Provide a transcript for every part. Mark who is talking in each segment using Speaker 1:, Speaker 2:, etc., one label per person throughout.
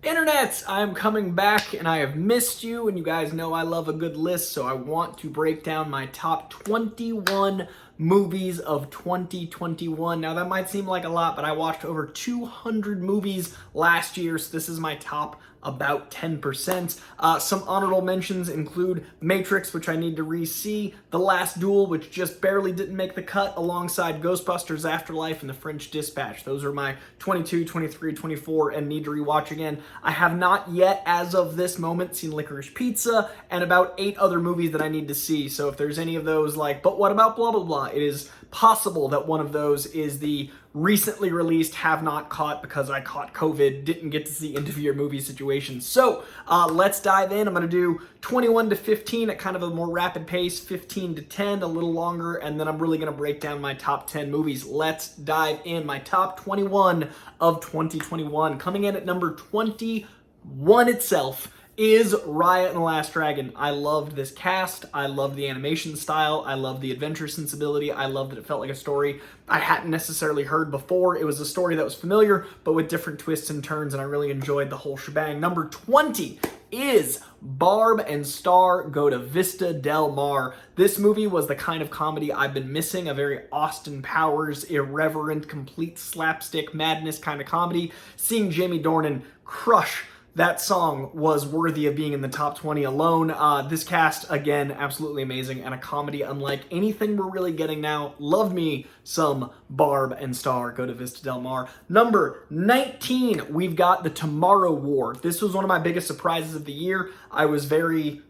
Speaker 1: Internets, I'm coming back and I have missed you, and you guys know I love a good list, so I want to break down my top 21 movies of 2021. Now that might seem like a lot, but I watched over 200 movies last year, so this is my top about 10%. Some honorable mentions include Matrix, which I need to re-see, The Last Duel, which just barely didn't make the cut, alongside Ghostbusters Afterlife and The French Dispatch. Those are my 22, 23, 24, and need to rewatch again. I have not yet, as of this moment, seen Licorice Pizza, and about 8 other movies that I need to see. So if there's any of those like, but what about blah blah blah, it is possible that one of those is the recently released have not caught because I caught COVID, didn't get to see end of year movie situation. So let's dive in. I'm going to do 21 to 15 at kind of a more rapid pace, 15 to 10 a little longer, and then I'm really going to break down my top 10 movies. Let's dive in. My top 21 of 2021. Coming in at number 21 itself is Raya and the Last Dragon. I loved this cast. I loved the animation style. I loved the adventure sensibility. I loved that it felt like a story I hadn't necessarily heard before. It was a story that was familiar, but with different twists and turns, and I really enjoyed the whole shebang. Number 20 is Barb and Star Go to Vista Del Mar. This movie was the kind of comedy I've been missing, a very Austin Powers, irreverent, complete slapstick madness kind of comedy. Seeing Jamie Dornan crush that song was worthy of being in the top 20 alone. This cast, again, absolutely amazing, and a comedy unlike anything we're really getting now. Loved me some Barb and Star Go to Vista Del Mar. Number 19, we've got The Tomorrow War. This was one of my biggest surprises of the year. I was very,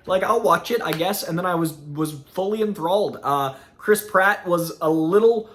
Speaker 1: like I'll watch it, I guess, and then I was fully enthralled. Chris Pratt was a little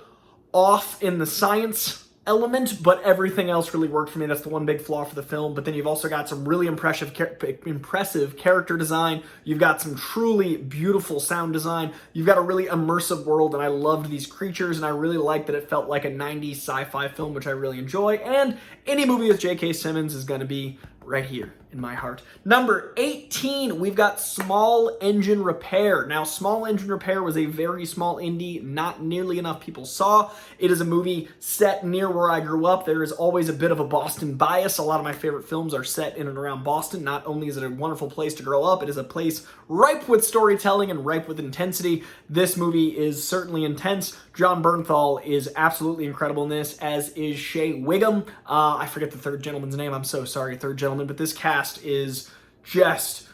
Speaker 1: off in the science element, but everything else really worked for me. That's the one big flaw for the film. But then you've also got some really impressive character design. You've got some truly beautiful sound design. You've got a really immersive world, and I loved these creatures, and I really liked that it felt like a 90s sci-fi film, which I really enjoy. And any movie with J.K. Simmons is going to be right here in my heart. Number 18, we've got Small Engine Repair. Now, Small Engine Repair was a very small indie, not nearly enough people saw. It is a movie set near where I grew up. There is always a bit of a Boston bias. A lot of my favorite films are set in and around Boston. Not only is it a wonderful place to grow up, it is a place ripe with storytelling and ripe with intensity. This movie is certainly intense. John Bernthal is absolutely incredible in this, as is Shea Wiggum. I forget the third gentleman's name. I'm so sorry, third gentleman, but this cast is just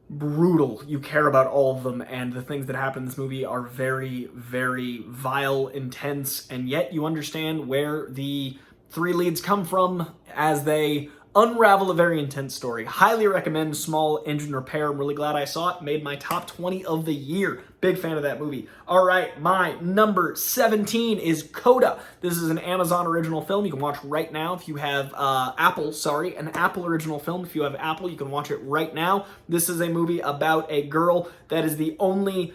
Speaker 1: brutal. You care about all of them, and the things that happen in this movie are very, very vile, intense, and yet you understand where the three leads come from as they unravel a very intense story. Highly recommend Small Engine Repair. I'm really glad I saw it. Made my top 20 of the year. Big fan of that movie. All right, my number 17 is Coda. This is an Amazon original film you can watch right now if you have an Apple original film. If you have Apple, you can watch it right now. This is a movie about a girl that is the only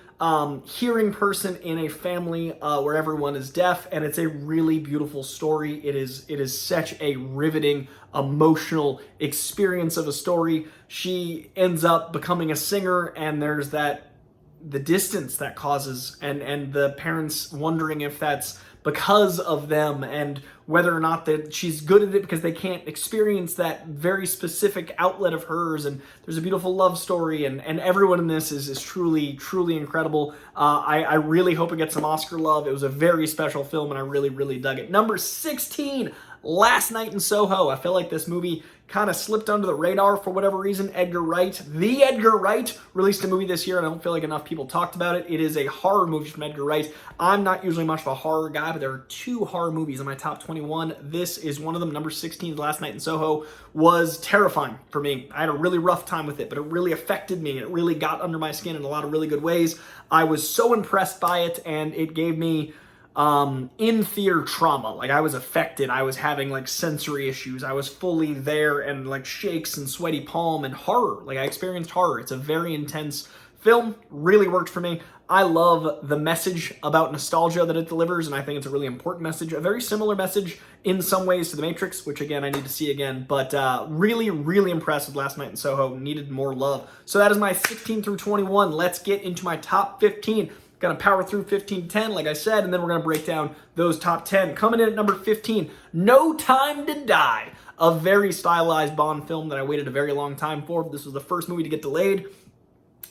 Speaker 1: hearing person in a family where everyone is deaf, and it's a really beautiful story. It is such a riveting, emotional experience of a story. She ends up becoming a singer, and there's the distance that causes, and the parents wondering if that's because of them, and whether or not that she's good at it because they can't experience that very specific outlet of hers. And there's a beautiful love story, and everyone in this is truly, truly incredible. I really hope it gets some Oscar love. It was a very special film, and I really, really dug it. Number 16, Last Night in Soho. I feel like this movie kind of slipped under the radar for whatever reason. Edgar Wright released a movie this year, and I don't feel like enough people talked about it. It is a horror movie from Edgar Wright. I'm not usually much of a horror guy, but there are 2 horror movies in my top 21. This is one of them. Number 16, Last Night in Soho, was terrifying for me. I had a really rough time with it, but it really affected me. It really got under my skin in a lot of really good ways. I was so impressed by it, and it gave me in-theater trauma. Like, I was affected. I was having like sensory issues. I was fully there, and like shakes and sweaty palm and horror. Like, I experienced horror. It's a very intense film. Really worked for me. I love the message about nostalgia that it delivers, and I think it's a really important message. A very similar message in some ways to The Matrix, which again, I need to see again, but really, really impressed with Last Night in Soho. Needed more love. So that is my 16 through 21. Let's get into my top 15. Gonna power through 15 to 10, like I said, and then we're gonna break down those top 10. Coming in at number 15, No Time to Die. A very stylized Bond film that I waited a very long time for. This was the first movie to get delayed.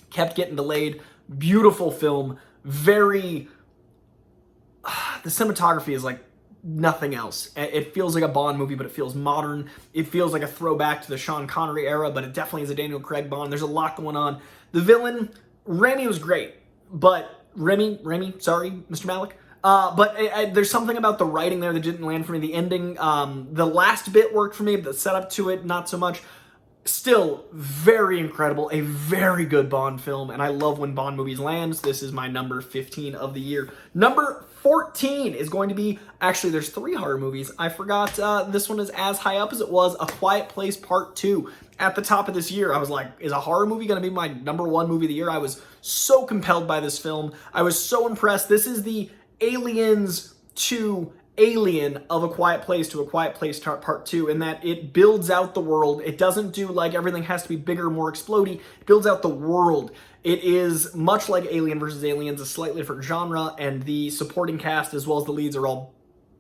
Speaker 1: Kept getting delayed. Beautiful film. Very... the cinematography is like nothing else. It feels like a Bond movie, but it feels modern. It feels like a throwback to the Sean Connery era, but it definitely is a Daniel Craig Bond. There's a lot going on. The villain, Remy, was great, but Remy, sorry, Mr. Malik. But there's something about the writing there that didn't land for me. The ending, the last bit worked for me, but the setup to it, not so much. Still very incredible, a very good Bond film, and I love when Bond movies land. This is my number 15 of the year. Number 14 is going to be, actually there's 3 horror movies. I forgot this one is as high up as it was, A Quiet Place Part 2. At the top of this year, I was like, is a horror movie going to be my number 1 movie of the year? I was so compelled by this film. I was so impressed. This is the Aliens to Alien of A Quiet Place to A Quiet Place Part 2, in that it builds out the world. It doesn't do like everything has to be bigger, more explodey. It builds out the world. It is much like Alien versus Aliens, a slightly different genre, and the supporting cast as well as the leads are all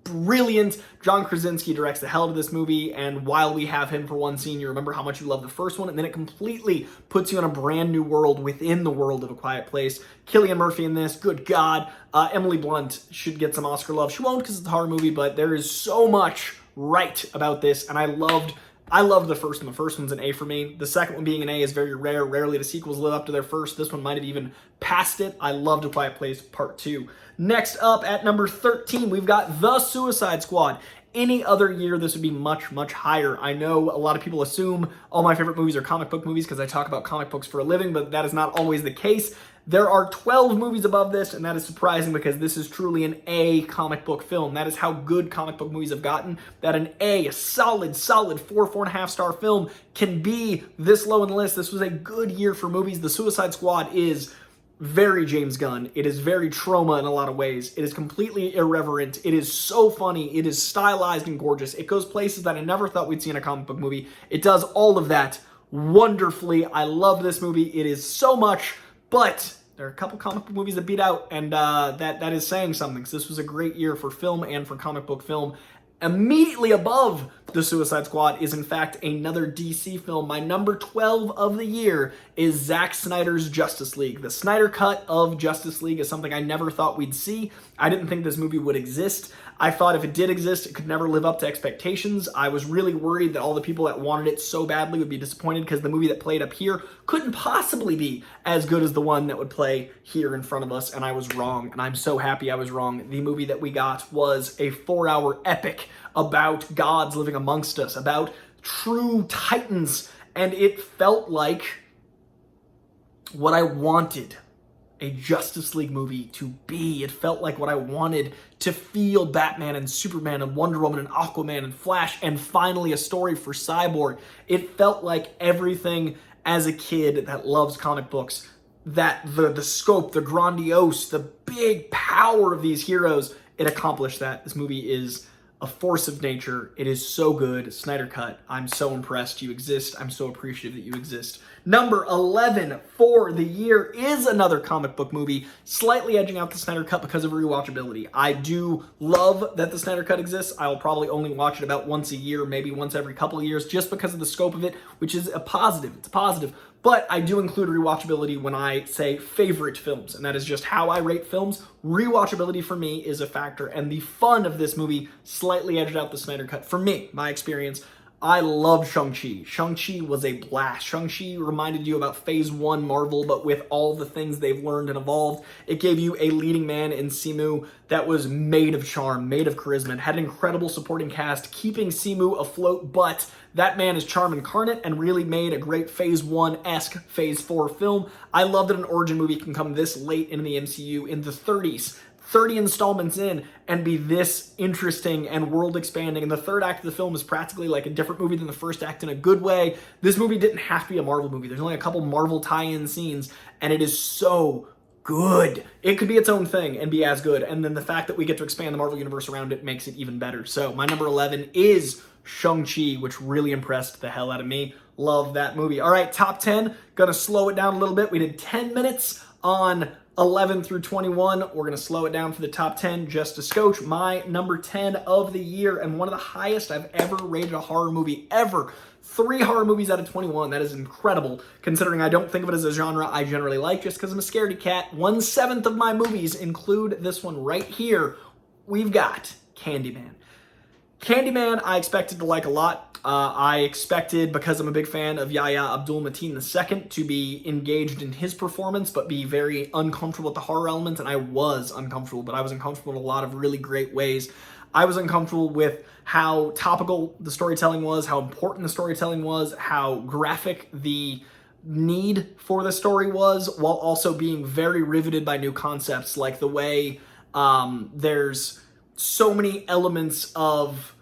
Speaker 1: brilliant. John Krasinski directs the hell out of this movie, and while we have him for one scene, you remember how much you love the first one, and then it completely puts you in a brand new world within the world of A Quiet Place. Cillian Murphy in this, good God. Emily Blunt should get some Oscar love. She won't because it's a horror movie, but there is so much right about this, and I loved the first one. The first one's an A for me. The second one being an A is very rare. Rarely do sequels live up to their first. This one might have even passed it. I loved A Quiet Place Part 2. Next up at number 13, we've got The Suicide Squad. Any other year, this would be much, much higher. I know a lot of people assume all my favorite movies are comic book movies because I talk about comic books for a living, but that is not always the case. There are 12 movies above this, and that is surprising because this is truly an A comic book film. That is how good comic book movies have gotten, that an A, a solid 4.5 star film can be this low in the list. This was a good year for movies. The Suicide Squad is very James Gunn. It is very Troma in a lot of ways. It is completely irreverent. It is so funny. It is stylized and gorgeous. It goes places that I never thought we'd see in a comic book movie. It does all of that wonderfully. I love this movie. It is so much, but there are a couple comic book movies that beat out, and that is saying something. So this was a great year for film and for comic book film. Immediately above The Suicide Squad is, in fact, another DC film. My number 12 of the year is Zack Snyder's Justice League. The Snyder Cut of Justice League is something I never thought we'd see. I didn't think this movie would exist. I thought if it did exist, it could never live up to expectations. I was really worried that all the people that wanted it so badly would be disappointed because the movie that played up here couldn't possibly be as good as the one that would play here in front of us, and I was wrong, and I'm so happy I was wrong. The movie that we got was a 4-hour epic about gods living amongst us, about true titans, and it felt like what I wanted a Justice League movie to be. It felt like what I wanted to feel Batman and Superman and Wonder Woman and Aquaman and Flash, and finally a story for Cyborg. It felt like everything as a kid that loves comic books, that the scope, the grandiose, the big power of these heroes, it accomplished that. This movie is a force of nature. It is so good. Snyder Cut. I'm so impressed you exist. I'm so appreciative that you exist. Number 11 for the year is another comic book movie, slightly edging out the Snyder Cut because of rewatchability. I do love that the Snyder Cut exists. I'll probably only watch it about once a year, maybe once every couple of years, just because of the scope of it, which is a positive. It's a positive. But I do include rewatchability when I say favorite films, and that is just how I rate films. Rewatchability for me is a factor, and the fun of this movie slightly edged out the Snyder Cut. For me, my experience, I love Shang-Chi. Shang-Chi was a blast. Shang-Chi reminded you about Phase 1 Marvel, but with all the things they've learned and evolved. It gave you a leading man in Simu that was made of charm, made of charisma, and had an incredible supporting cast, keeping Simu afloat, but that man is charm incarnate and really made a great Phase 1-esque Phase 4 film. I love that an origin movie can come this late in the MCU in the 30s. 30 installments in and be this interesting and world expanding, and the third act of the film is practically like a different movie than the first act in a good way. This movie didn't have to be a Marvel movie. There's only a couple Marvel tie-in scenes, and it is so good. It could be its own thing and be as good, and then the fact that we get to expand the Marvel universe around it makes it even better. So my number 11 is Shang-Chi, which really impressed the hell out of me. Love that movie. All right, top 10. Gonna slow it down a little bit. We did 10 minutes on 11 through 21. We're going to slow it down for the top 10 just a scotch. My number 10 of the year, and one of the highest I've ever rated a horror movie ever. 3 horror movies out of 21. That is incredible, considering I don't think of it as a genre I generally like just because I'm a scaredy cat. 1/7 of my movies include this one right here. We've got Candyman. Candyman, I expected to like a lot. I expected, because I'm a big fan of Yahya Abdul-Mateen II, to be engaged in his performance, but be very uncomfortable with the horror elements, and I was uncomfortable, but I was uncomfortable in a lot of really great ways. I was uncomfortable with how topical the storytelling was, how important the storytelling was, how graphic the need for the story was, while also being very riveted by new concepts, like the way there's so many elements of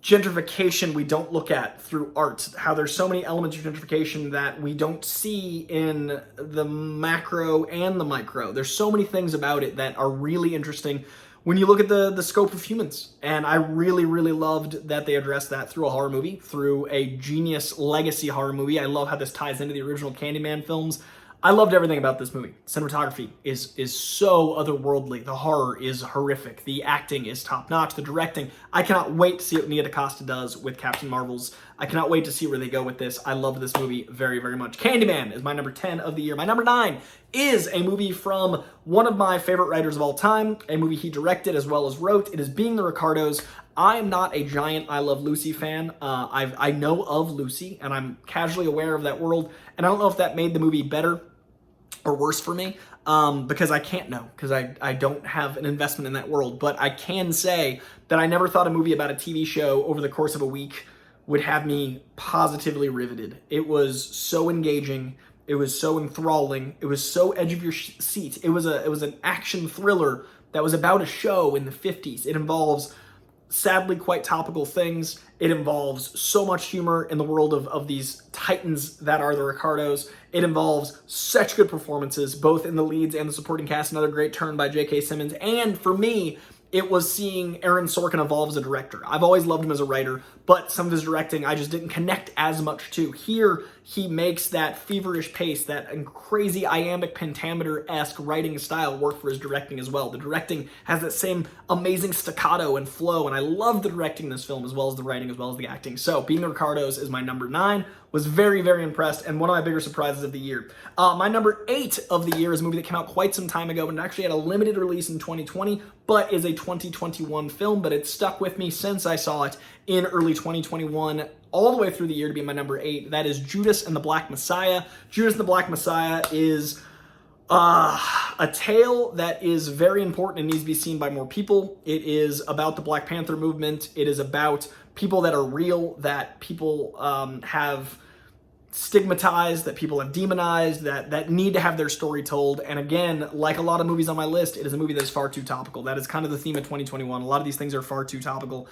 Speaker 1: gentrification we don't look at through art, how there's so many elements of gentrification that we don't see in the macro and the micro. There's so many things about it that are really interesting when you look at the scope of humans. And I really, really loved that they addressed that through a horror movie, through a genius legacy horror movie. I love how this ties into the original Candyman films. I loved everything about this movie. Cinematography is so otherworldly. The horror is horrific. The acting is top-notch. The directing, I cannot wait to see what Nia DaCosta does with Captain Marvel's. I cannot wait to see where they go with this. I love this movie very, very much. Candyman is my number 10 of the year. My number 9 is a movie from one of my favorite writers of all time, a movie he directed as well as wrote. It is Being the Ricardos. I am not a giant I Love Lucy fan. I know of Lucy, and I'm casually aware of that world, and I don't know if that made the movie better or worse for me, because I can't know, because I don't have an investment in that world. But I can say that I never thought a movie about a TV show over the course of a week would have me positively riveted. It was so engaging. It was so enthralling. It was so edge of your seat. It was an action thriller that was about a show in the 50s. It involves sadly quite topical things. It involves so much humor in the world of these titans that are the Ricardos. It involves such good performances, both in the leads and the supporting cast. Another great turn by J.K. Simmons. And for me, it was seeing Aaron Sorkin evolve as a director. I've always loved him as a writer, but some of his directing I just didn't connect as much to. Here, he makes that feverish pace, that crazy iambic pentameter-esque writing style work for his directing as well. The directing has that same amazing staccato and flow, and I love the directing in this film as well as the writing as well as the acting. So, Being the Ricardos is my number 9. Was very, very impressed, and one of my bigger surprises of the year. My number 8 of the year is a movie that came out quite some time ago and actually had a limited release in 2020, but is a 2021 film, but it's stuck with me since I saw it in early 2021, all the way through the year to be my number 8. That is Judas and the Black Messiah. Judas and the Black Messiah is a tale that is very important and needs to be seen by more people. It is about the Black Panther movement. It is about people that are real, that people have stigmatized, that people have demonized, that need to have their story told. And again, like a lot of movies on my list, it is a movie that is far too topical. That is kind of the theme of 2021. A lot of these things are far too topical.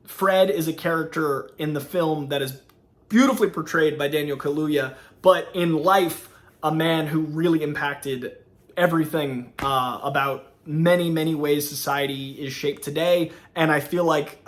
Speaker 1: Fred is a character in the film that is beautifully portrayed by Daniel Kaluuya, but in life, a man who really impacted everything about many, many ways society is shaped today. And I feel like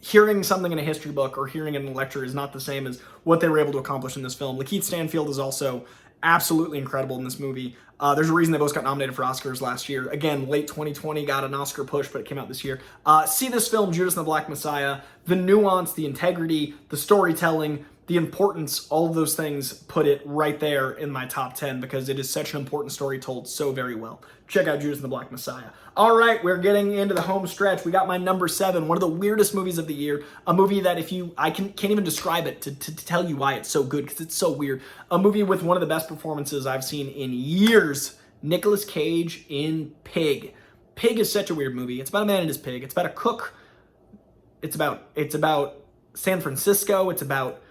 Speaker 1: hearing something in a history book or hearing it in a lecture is not the same as what they were able to accomplish in this film. Lakeith Stanfield is also absolutely incredible in this movie. There's a reason they both got nominated for Oscars last year. Again, late 2020 got an Oscar push, but it came out this year. See this film, Judas and the Black Messiah. The nuance, the integrity, the storytelling, the importance, all of those things put it right there in my top 10 because it is such an important story told so very well. Check out Judas and the Black Messiah. All right, we're getting into the home stretch. We got my number 7, one of the weirdest movies of the year. A movie that I can't even describe it to tell you why it's so good because it's so weird. A movie with one of the best performances I've seen in years. Nicolas Cage in Pig. Pig is such a weird movie. It's about a man and his pig. It's about a cook. It's about San Francisco. It's about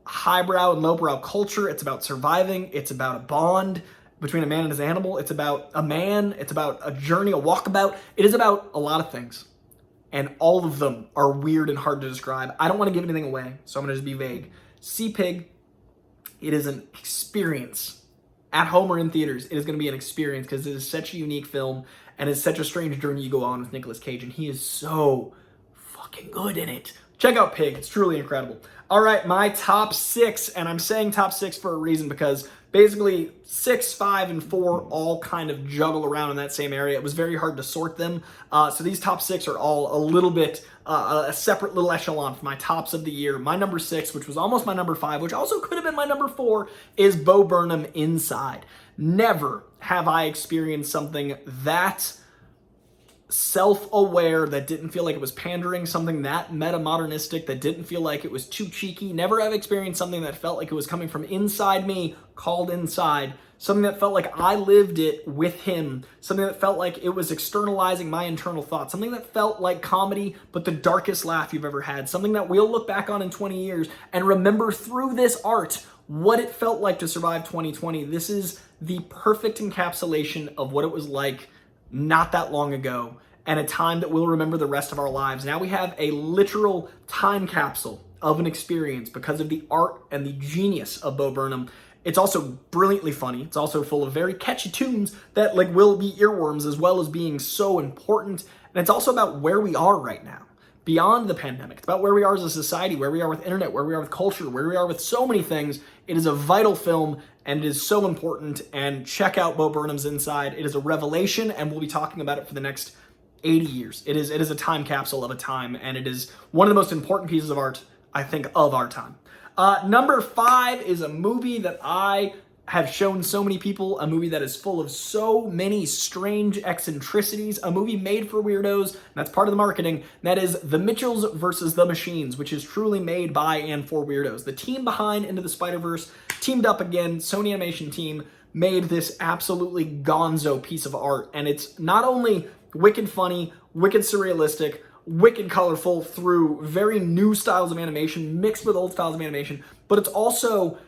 Speaker 1: highbrow and lowbrow culture. It's about surviving. It's about a bond between a man and his animal. It's about a man. It's about a journey, a walkabout. It is about a lot of things. And all of them are weird and hard to describe. I don't want to give anything away, so I'm going to just be vague. See Pig. It is an experience. At home or in theaters, it is going to be an experience because it is such a unique film and it's such a strange journey you go on with Nicolas Cage, and he is so fucking good in it. Check out Pig. It's truly incredible. All right, my top 6, and I'm saying top 6 for a reason because basically 6, 5, and 4 all kind of juggle around in that same area. It was very hard to sort them. So these top 6 are all a little bit a separate little echelon for my tops of the year. My number 6, which was almost my number 5, which also could have been my number 4, is Bo Burnham Inside. Never have I experienced something that self-aware, that didn't feel like it was pandering, something that meta-modernistic, that didn't feel like it was too cheeky. Never have experienced something that felt like it was coming from inside me, called Inside. Something that felt like I lived it with him. Something that felt like it was externalizing my internal thoughts. Something that felt like comedy, but the darkest laugh you've ever had. Something that we'll look back on in 20 years and remember through this art what it felt like to survive 2020. This is the perfect encapsulation of what it was like not that long ago, and a time that we'll remember the rest of our lives. Now we have a literal time capsule of an experience because of the art and the genius of Bo Burnham. It's also brilliantly funny. It's also full of very catchy tunes that like will be earworms as well as being so important. And it's also about where we are right now, beyond the pandemic. It's about where we are as a society, where we are with internet, where we are with culture, where we are with so many things. It is a vital film, and it is so important. And check out Bo Burnham's Inside. It is a revelation, and we'll be talking about it for the next 80 years. It is a time capsule of a time, and it is one of the most important pieces of art, I think, of our time. Number 5 is a movie that I have shown so many people, a movie that is full of so many strange eccentricities, a movie made for weirdos, and that's part of the marketing, and that is The Mitchells versus the Machines, which is truly made by and for weirdos. The team behind Into the Spider-Verse teamed up again, Sony Animation team, made this absolutely gonzo piece of art, and it's not only wicked funny, wicked surrealistic, wicked colorful through very new styles of animation mixed with old styles of animation, but it's also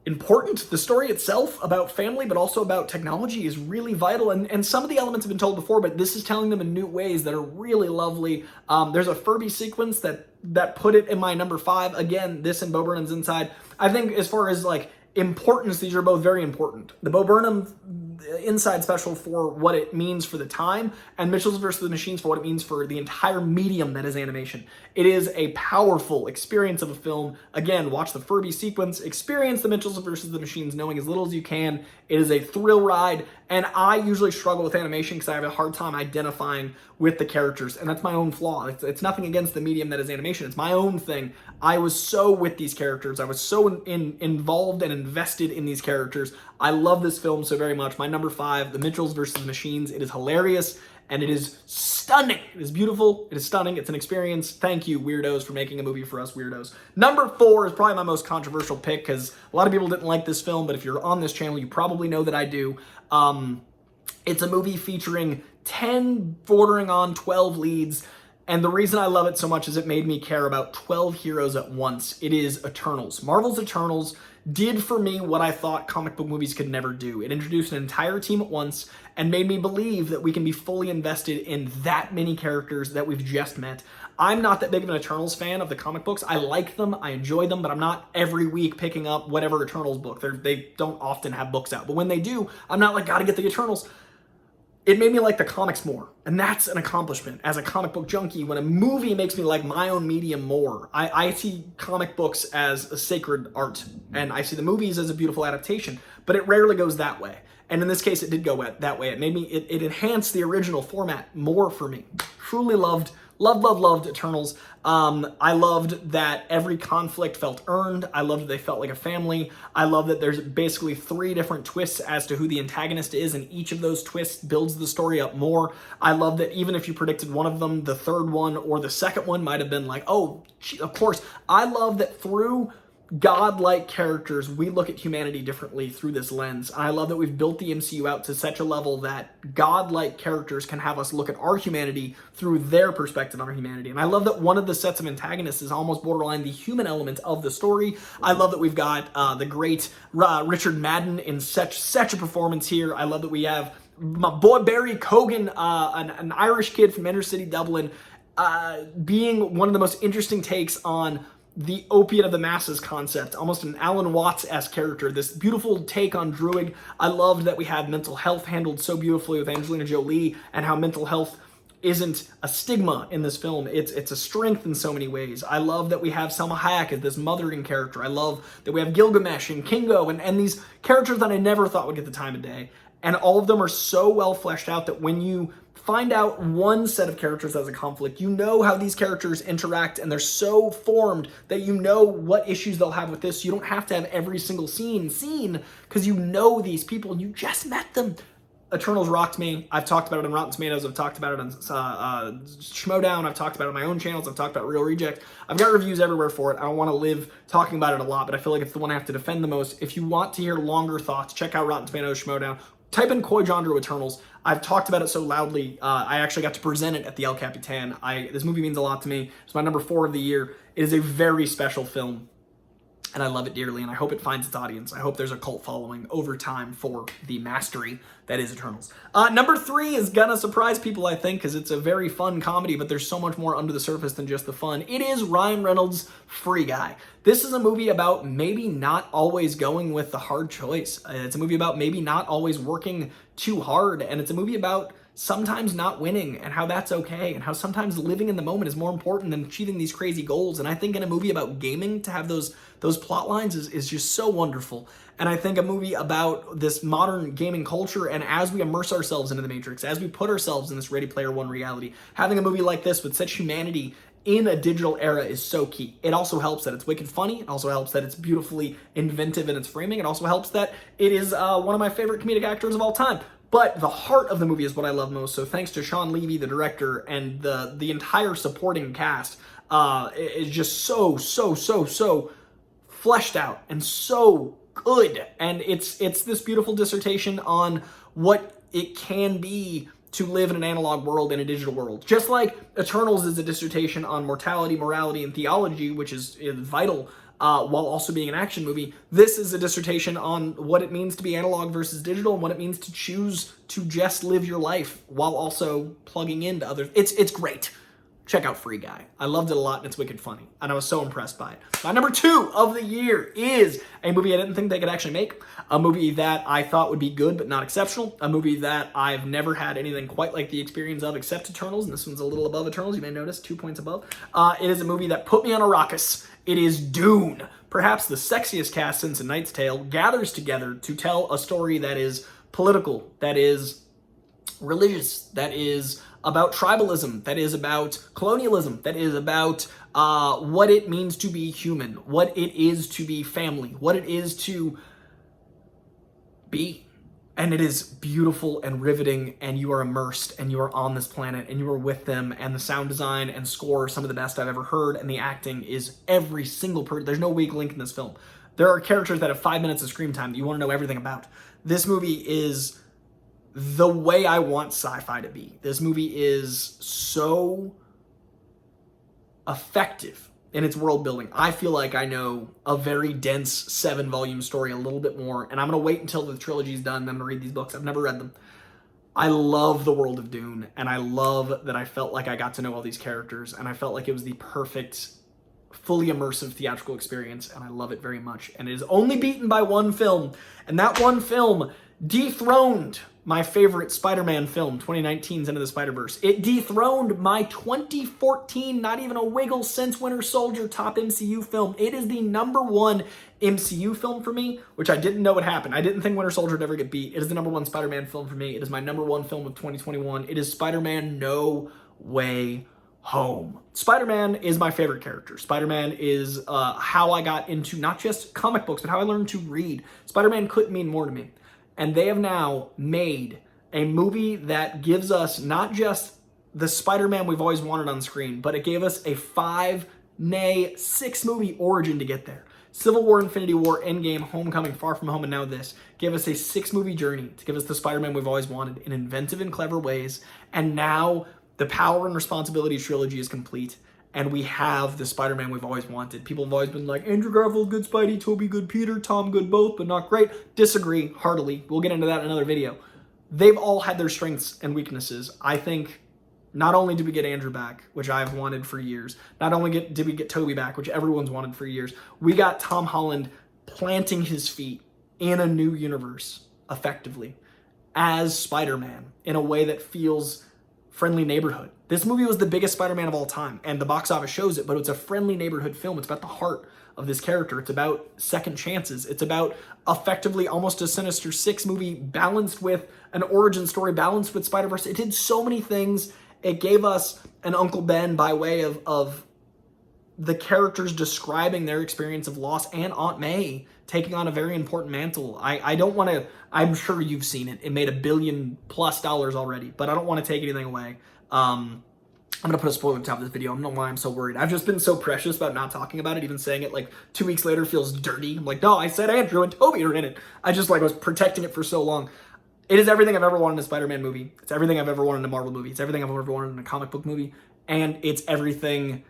Speaker 1: important. The story itself about family, but also about technology, is really vital. And some of the elements have been told before, but this is telling them in new ways that are really lovely. There's a Furby sequence that put it in my number 5. Again, this and Bo Burnham's Inside. I think as far as like importance, these are both very important. The Bo Burnham Inside special for what it means for the time, and Mitchells vs. the Machines for what it means for the entire medium that is animation. It is a powerful experience of a film. Again, watch the Furby sequence, experience the Mitchells vs. the Machines knowing as little as you can. It is a thrill ride, and I usually struggle with animation because I have a hard time identifying with the characters, and that's my own flaw. It's nothing against the medium that is animation. It's my own thing. I was so with these characters. I was so involved and invested in these characters. I love this film so very much. My number 5, The Mitchells vs. Machines. It is hilarious, and it is stunning. It is beautiful. It is stunning. It's an experience. Thank you, weirdos, for making a movie for us weirdos. Number 4 is probably my most controversial pick because a lot of people didn't like this film, but if you're on this channel, you probably know that I do. It's a movie featuring 10 bordering on 12 leads, and the reason I love it so much is it made me care about 12 heroes at once. It is Eternals. Marvel's Eternals did for me what I thought comic book movies could never do. It introduced an entire team at once and made me believe that we can be fully invested in that many characters that we've just met. I'm not that big of an Eternals fan of the comic books. I like them, I enjoy them, but I'm not every week picking up whatever Eternals book. They don't often have books out, but when they do, I'm not like, gotta get the Eternals. It made me like the comics more, and that's an accomplishment as a comic book junkie. When a movie makes me like my own medium more, I see comic books as a sacred art, and I see the movies as a beautiful adaptation, but it rarely goes that way. And in this case, it did go that way. It made me, it enhanced the original format more for me. Truly loved Eternals. I loved that every conflict felt earned. I loved that they felt like a family. I love that there's basically 3 different twists as to who the antagonist is, and each of those twists builds the story up more. I love that even if you predicted one of them, the third one or the second one might have been like, oh, of course. I love that through godlike characters, we look at humanity differently through this lens. And I love that we've built the MCU out to such a level that godlike characters can have us look at our humanity through their perspective on our humanity. And I love that one of the sets of antagonists is almost borderline the human element of the story. I love that we've got the great Richard Madden in such a performance here. I love that we have my boy Barry Cogan, an Irish kid from inner city Dublin, being one of the most interesting takes on the opiate of the masses concept, almost an Alan Watts-esque character, this beautiful take on Druid. I loved that we had mental health handled so beautifully with Angelina Jolie, and how mental health isn't a stigma in this film. It's a strength in so many ways. I love that we have Selma Hayek as this mothering character. I love that we have Gilgamesh and Kingo and these characters that I never thought would get the time of day. And all of them are so well fleshed out that when you find out one set of characters as a conflict, you know how these characters interact, and they're so formed that you know what issues they'll have with this. You don't have to have every single scene because you know these people and you just met them. Eternals rocked me. I've talked about it on Rotten Tomatoes. I've talked about it on Schmodown. I've talked about it on my own channels. I've talked about Real Reject. I've got reviews everywhere for it. I don't want to live talking about it a lot, but I feel like it's the one I have to defend the most. If you want to hear longer thoughts, check out Rotten Tomatoes, Schmodown. Type in Coy-Jandreau Eternals. I've talked about it so loudly. I actually got to present it at the El Capitan. This movie means a lot to me. It's my number 4 of the year. It is a very special film, and I love it dearly, and I hope it finds its audience. I hope there's a cult following over time for the mastery that is Eternals. Number 3 is gonna surprise people, I think, because it's a very fun comedy, but there's so much more under the surface than just the fun. It is Ryan Reynolds' Free Guy. This is a movie about maybe not always going with the hard choice. It's a movie about maybe not always working too hard, and it's a movie about sometimes not winning and how that's okay, and how sometimes living in the moment is more important than achieving these crazy goals. And I think in a movie about gaming, to have those plot lines is just so wonderful. And I think a movie about this modern gaming culture, and as we immerse ourselves into the Matrix, as we put ourselves in this Ready Player One reality, having a movie like this with such humanity in a digital era is so key. It also helps that it's wicked funny. It also helps that it's beautifully inventive in its framing. It also helps that it is one of my favorite comedic actors of all time. But the heart of the movie is what I love most. So thanks to Sean Levy, the director, and the entire supporting cast is just so fleshed out and so good. And it's this beautiful dissertation on what it can be to live in an analog world in a digital world. Just like Eternals is a dissertation on mortality, morality, and theology, which is vital, while also being an action movie, this is a dissertation on what it means to be analog versus digital, and what it means to choose to just live your life while also plugging into others. It's great. Check out Free Guy. I loved it a lot, and it's wicked funny, and I was so impressed by it. My number 2 of the year is a movie I didn't think they could actually make, a movie that I thought would be good but not exceptional, a movie that I've never had anything quite like the experience of except Eternals, and this one's a little above Eternals, you may notice, 2 points above. It is a movie that put me on a raucous. It is Dune. Perhaps the sexiest cast since A Knight's Tale gathers together to tell a story that is political, that is religious, that is about tribalism, that is about colonialism, that is about what it means to be human, what it is to be family, what it is to be. And it is beautiful and riveting, and you are immersed, and you are on this planet, and you are with them, and the sound design and score are some of the best I've ever heard, and the acting is every single person. There's no weak link in this film. There are characters that have 5 minutes of screen time that you want to know everything about. This movie is the way I want sci-fi to be. This movie is so effective in its world building. I feel like I know a very dense 7-volume story a little bit more, and I'm going to wait until the trilogy is done, then I'm going to read these books. I've never read them. I love the world of Dune, and I love that I felt like I got to know all these characters, and I felt like it was the perfect, fully immersive theatrical experience, and I love it very much. And it is only beaten by one film, and that one film dethroned my favorite Spider-Man film, 2019's Into the Spider-Verse. It dethroned my 2014, not even a wiggle since Winter Soldier, top MCU film. It is the number 1 MCU film for me, which I didn't know would happen. I didn't think Winter Soldier would ever get beat. It is the number 1 Spider-Man film for me. It is my number 1 film of 2021. It is Spider-Man No Way Home. Spider-Man is my favorite character. Spider-Man is how I got into not just comic books, but how I learned to read. Spider-Man couldn't mean more to me. And they have now made a movie that gives us not just the Spider-Man we've always wanted on screen, but it gave us a 5, nay, 6 movie origin to get there. Civil War, Infinity War, Endgame, Homecoming, Far From Home, and now this gave us a 6 movie journey to give us the Spider-Man we've always wanted in inventive and clever ways. And now the Power and Responsibility trilogy is complete, and we have the Spider-Man we've always wanted. People have always been like, Andrew Garfield, good Spidey, Tobey, good Peter, Tom, good both, but not great. Disagree heartily. We'll get into that in another video. They've all had their strengths and weaknesses. I think not only did we get Andrew back, which I've wanted for years, not only did we get Tobey back, which everyone's wanted for years, we got Tom Holland planting his feet in a new universe, effectively, as Spider-Man, in a way that feels friendly neighborhood. This movie was the biggest Spider-Man of all time, and the box office shows it, but it's a friendly neighborhood film. It's about the heart of this character. It's about second chances. It's about effectively almost a Sinister Six movie balanced with an origin story, balanced with Spider-Verse. It did so many things. It gave us an Uncle Ben by way of the characters describing their experience of loss, and Aunt May taking on a very important mantle. I don't want to, I'm sure you've seen it. It made $1 billion+ already, but I don't want to take anything away. I'm going to put a spoiler at the top of this video. I don't know why I'm so worried. I've just been so precious about not talking about it. Even saying it like 2 weeks later feels dirty. I'm like, no, I said Andrew and Toby are in it. I just like was protecting it for so long. It is everything I've ever wanted in a Spider-Man movie. It's everything I've ever wanted in a Marvel movie. It's everything I've ever wanted in a comic book movie. And it's everything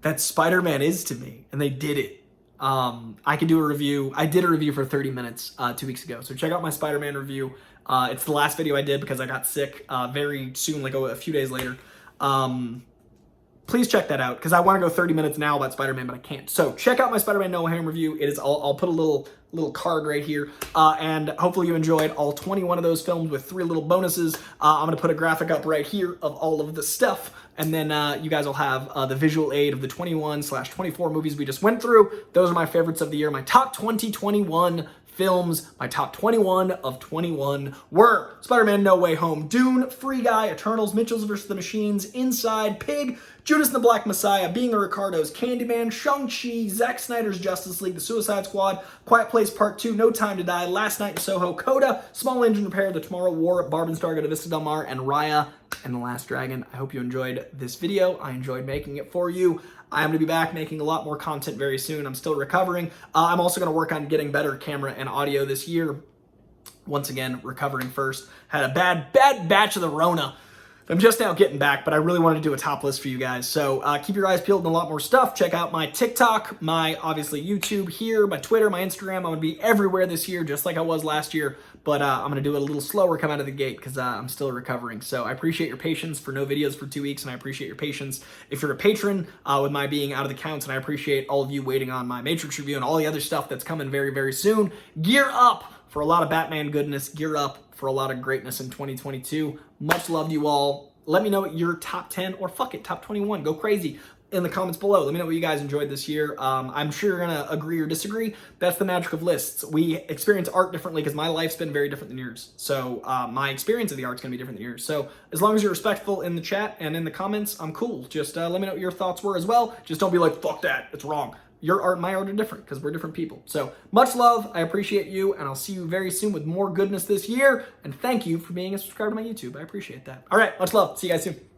Speaker 1: that Spider-Man is to me. And they did it. I could do a review. I did a review for 30 minutes 2 weeks ago. So check out my Spider-Man review. It's the last video I did because I got sick very soon, like a few days later. Please check that out because I want to go 30 minutes now about Spider-Man, but I can't. So check out my Spider-Man No Ham review. It is. I'll put a little card right here, and hopefully you enjoyed all 21 of those films with 3 little bonuses. I'm gonna put a graphic up right here of all of the stuff, and then you guys will have the visual aid of the 21/24 movies we just went through. Those are my favorites of the year. My top 2021 films. My top 21 of 21 were Spider-Man No Way Home, Dune, Free Guy, Eternals, Mitchells vs. the Machines, Inside, Pig, Judas and the Black Messiah, Being a Ricardo's, Candyman, Shang-Chi, Zack Snyder's Justice League, The Suicide Squad, Quiet Place Part 2, No Time to Die, Last Night in Soho, Coda, Small Engine Repair, The Tomorrow War, Barb and Star Go to Vista Del Mar, and Raya and the Last Dragon. I hope you enjoyed this video. I enjoyed making it for you. I'm going to be back making a lot more content very soon. I'm still recovering. I'm also going to work on getting better camera and audio this year. Once again, recovering first. Had a bad batch of the Rona. I'm just now getting back, but I really wanted to do a top list for you guys. So keep your eyes peeled on a lot more stuff. Check out my TikTok, my obviously YouTube here, my Twitter, my Instagram. I'm going to be everywhere this year, just like I was last year. But I'm going to do it a little slower come out of the gate because I'm still recovering. So I appreciate your patience for no videos for 2 weeks, and I appreciate your patience if you're a patron with my being out of the counts, and I appreciate all of you waiting on my Matrix review and all the other stuff that's coming very, very soon. Gear up for a lot of Batman goodness. Gear up for a lot of greatness in 2022. Much love to you all. Let me know your top 10 or fuck it, top 21. Go crazy in the comments below. Let me know what you guys enjoyed this year. I'm sure you're gonna agree or disagree. That's the magic of lists. We experience art differently because my life's been very different than yours. So my experience of the art's gonna be different than yours. So as long as you're respectful in the chat and in the comments, I'm cool. Just let me know what your thoughts were as well. Just don't be like, fuck that, it's wrong. Your art and my art are different because we're different people. So much love. I appreciate you, and I'll see you very soon with more goodness this year. And thank you for being a subscriber to my YouTube. I appreciate that. All right, much love. See you guys soon.